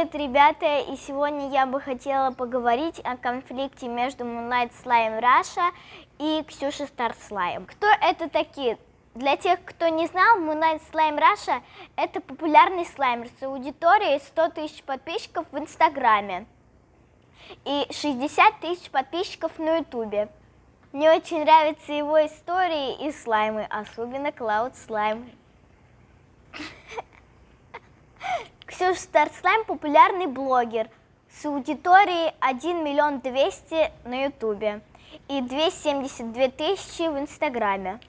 Привет, ребята! И сегодня я бы хотела поговорить о конфликте между Moonlight Slime Russia и Ксюшей Star Slime. Кто это такие? Для тех, кто не знал, Moonlight Slime Russia — это популярный слаймер с аудиторией 100 тысяч подписчиков в Инстаграме и 60 тысяч подписчиков на Ютубе. Мне очень нравятся его истории и слаймы, особенно Cloud Slime. Ксюша Star Slime — популярный блогер с аудиторией 1 200 000 на Ютубе и 272 тысячи в Инстаграме.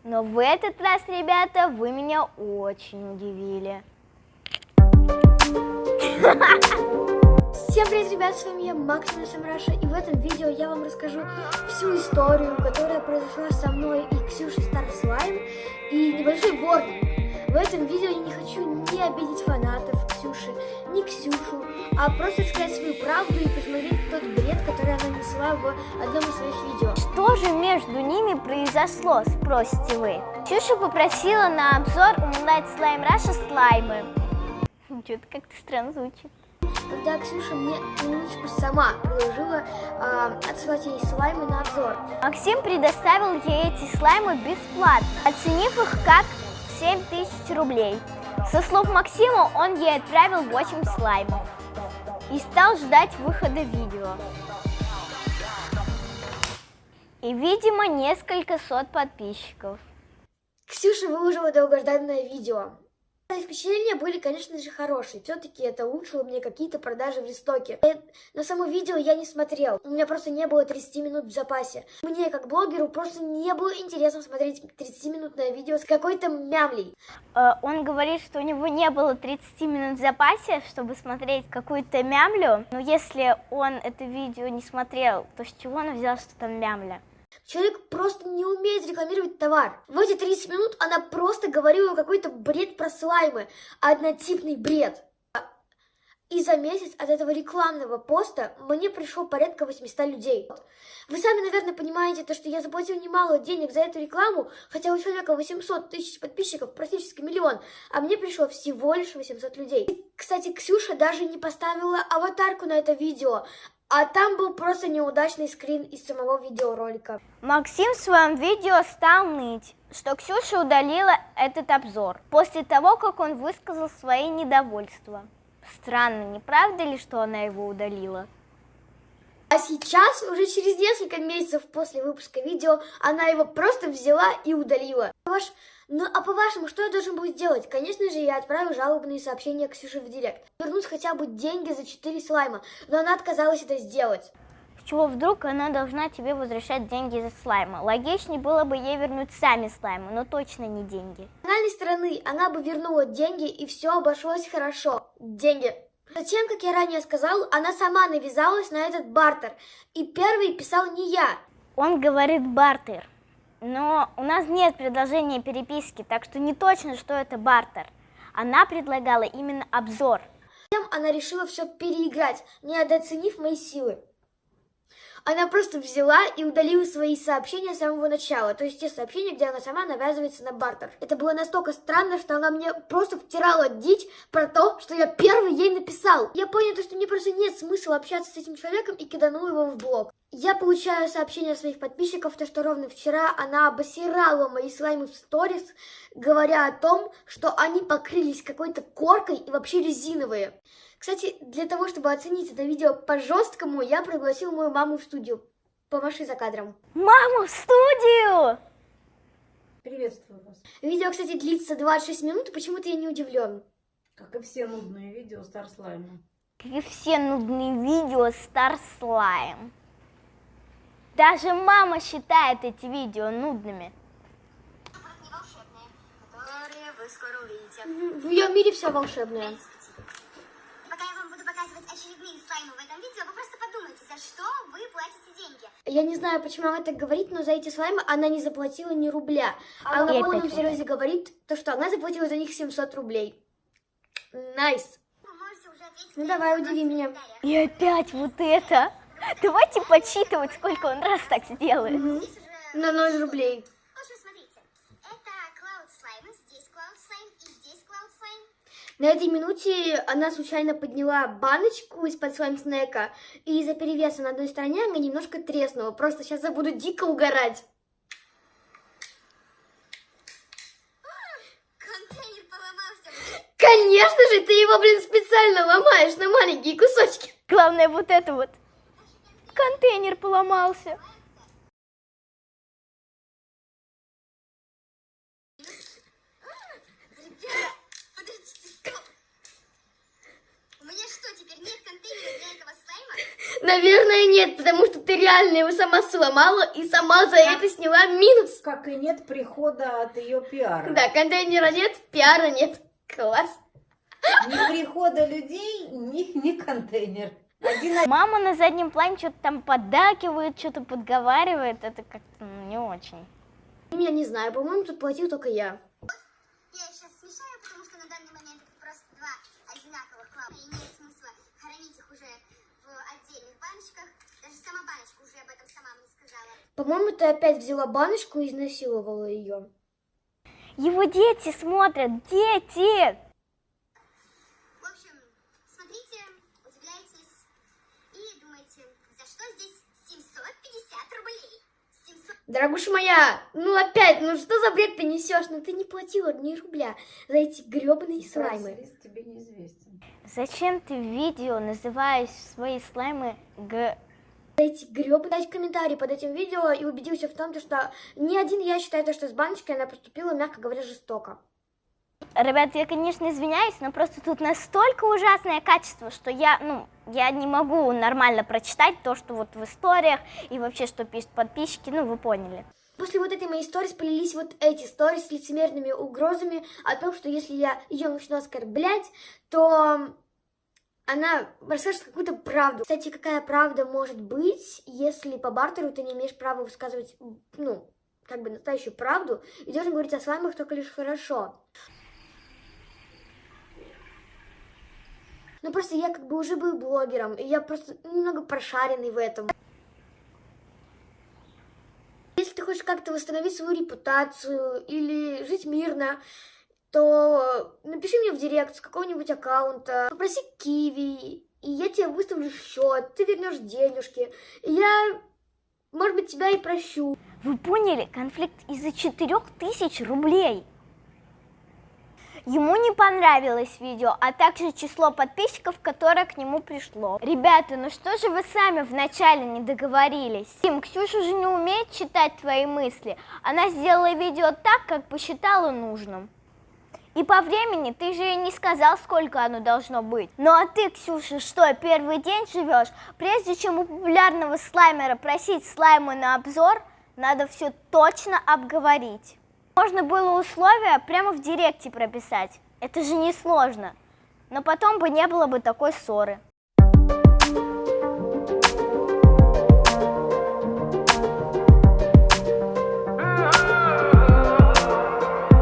Но в этот раз, ребята, вы меня очень удивили. Всем привет, ребят, с вами я, Максим Раша, и в этом видео я вам расскажу всю историю, которая произошла со мной и Ксюшей Star Slime, и небольшой ворнинг. В этом видео я не хочу ни обидеть фанатов Ксюши, ни Ксюшу, а просто сказать свою правду и посмотреть тот бред, который она несла в одном из своих видео. Что же между ними произошло, спросите вы? Ксюша попросила на обзор у Moonlight Slime Russia слаймы. Что-то как-то странно звучит. Когда Ксюша мне минуточку сама предложила отсылать ей слаймы на обзор. Максим предоставил ей эти слаймы бесплатно, оценив их как 7000 рублей. Со слов Максима, он ей отправил 8 слаймов и стал ждать выхода видео. И, видимо, несколько сот подписчиков. Ксюша выложила долгожданное видео. Впечатления были, конечно же, хорошие. Все-таки это улучшило мне какие-то продажи в листоке. Но само видео я не смотрел. У меня просто не было 30 минут в запасе. Мне, как блогеру, просто не было интересно смотреть 30-минутное видео с какой-то мямлей. Он говорит, что у него не было 30 минут в запасе, чтобы смотреть какую-то мямлю. Но если он это видео не смотрел, то с чего он взял, что там мямля? Человек просто не умеет рекламировать товар. В эти 30 минут она просто говорила какой-то бред про слаймы, однотипный бред. И за месяц от этого рекламного поста мне пришло порядка 800 людей. Вы сами, наверное, понимаете, то, что я заплатила немало денег за эту рекламу, хотя у человека 800 тысяч подписчиков, практически миллион, а мне пришло всего лишь 800 людей. И, кстати, Ксюша даже не поставила аватарку на это видео, а там был просто неудачный скрин из самого видеоролика. Максим в своем видео стал ныть, что Ксюша удалила этот обзор после того, как он высказал свои недовольства. Странно, не правда ли, что она его удалила? А сейчас, уже через несколько месяцев после выпуска видео, она его просто взяла и удалила. Ну а по-вашему, что я должен был сделать? Конечно же, я отправил жалобные сообщения Ксюше в директ. Вернуть хотя бы деньги за 4 слайма, но она отказалась это сделать. С чего вдруг она должна тебе возвращать деньги за слаймы? Логичнее было бы ей вернуть сами слаймы, но точно не деньги. С финальной стороны она бы вернула деньги, и все обошлось хорошо. Деньги. Затем, как я ранее сказал, она сама навязалась на этот бартер. И первый писал не я. Он говорит бартер. Но у нас нет предложения переписки, так что не точно, что это бартер. Она предлагала именно обзор. Затем она решила все переиграть, недооценив мои силы. Она просто взяла и удалила свои сообщения с самого начала, то есть те сообщения, где она сама навязывается на бартер. Это было настолько странно, что она мне просто втирала дичь про то, что я первый ей написал. Я понял, что мне просто нет смысла общаться с этим человеком и киданул его в блог. Я получаю сообщения от своих подписчиков, то что ровно вчера она обосирала мои слаймы в сторис, говоря о том, что они покрылись какой-то коркой и вообще резиновые. Кстати, для того, чтобы оценить это видео по-жесткому, я пригласил мою маму в студию. Помаши за кадром. Маму в студию! Приветствую вас. Видео, кстати, длится 26 минут, и почему-то я не удивлен. Как и все нудные видео Star Slime. Как и все нудные видео Star Slime. Даже мама считает эти видео нудными. В ее мире все волшебное. Пока я вам буду показывать очередные слаймы в этом видео, вы просто подумайте, за что вы платите деньги. Я не знаю, почему она так говорит, но за эти слаймы она не заплатила ни рубля. А на полном серьезе говорит, то что она заплатила за них 700 рублей. Найс. Вы можете уже ответить. Ну давай, удиви меня. И опять вот это. Давайте подсчитывать, сколько он раз так сделает. Здесь уже... На 0 рублей. В общем, смотрите. Это Cloud Slime, здесь Cloud Slime и здесь Cloud Slime. На этой минуте она случайно подняла баночку из-под слайм-снека, и из-за перевеса на одной стороне она немножко треснула. Просто сейчас я буду дико угорать. Контейнер поломался. Конечно же, ты его, блин, специально ломаешь на маленькие кусочки. Главное вот это вот. Контейнер поломался. Ребята, подождите, стоп. У меня что, теперь нет контейнера для этого слайма? Наверное, нет, потому что ты реально его сама сломала и сама за это сняла минус. Как и нет прихода от ее пиара. Да, контейнера нет, пиара нет. Класс. Ни прихода людей, ни контейнер. Один Мама на заднем плане что-то там поддакивает, что-то подговаривает. Это как-то не очень. Я не знаю, по-моему, тут платил только я. Я их сейчас смешаю, потому что на данный момент это просто два одинаковых клапана. И нет смысла хранить их уже в отдельных баночках. Даже сама баночка уже об этом сама мне сказала. По-моему, ты опять взяла баночку и изнасиловала ее. Его дети смотрят, дети! В общем, смотрите, удивляйтесь и думайте, за что здесь 750 рублей? 700... Дорогуша моя, ну опять, ну что за бред ты несешь? Ну ты не платила ни рубля за эти гребаные слаймы. Прайс-лист тебе неизвестен. Зачем ты в видео называешь свои слаймы Эти гребаные. Дайте комментарий под этим видео и убедился в том, что ни один я считаю, что с баночкой она поступила, мягко говоря, жестоко. Ребят, я, конечно, извиняюсь, но просто тут настолько ужасное качество, что я не могу нормально прочитать то, что вот в историях и вообще, что пишут подписчики, вы поняли. После вот этой моей сторис полились вот эти сторис с лицемерными угрозами о том, что если я ее начну оскорблять, то она расскажет какую-то правду. Кстати, какая правда может быть, если по бартеру ты не имеешь права высказывать, настоящую правду и должен говорить о слаймах только лишь хорошо. Ну просто я уже был блогером, и я просто немного прошаренный в этом. Если ты хочешь как-то восстановить свою репутацию или жить мирно, то напиши мне в директ с какого-нибудь аккаунта, попроси Киви, и я тебе выставлю счет, ты вернешь денежки, и я, может быть, тебя и прощу. Вы поняли? Конфликт из-за 4000 рублей. Ему не понравилось видео, а также число подписчиков, которое к нему пришло. Ребята, ну что же вы сами вначале не договорились? Тим, Ксюша же не умеет читать твои мысли. Она сделала видео так, как посчитала нужным. И по времени ты же ей не сказал, сколько оно должно быть. Ну а ты, Ксюша, что, первый день живешь? Прежде чем у популярного слаймера просить слаймы на обзор, надо все точно обговорить. Можно было условия прямо в директе прописать. Это же не сложно. Но потом бы не было бы такой ссоры.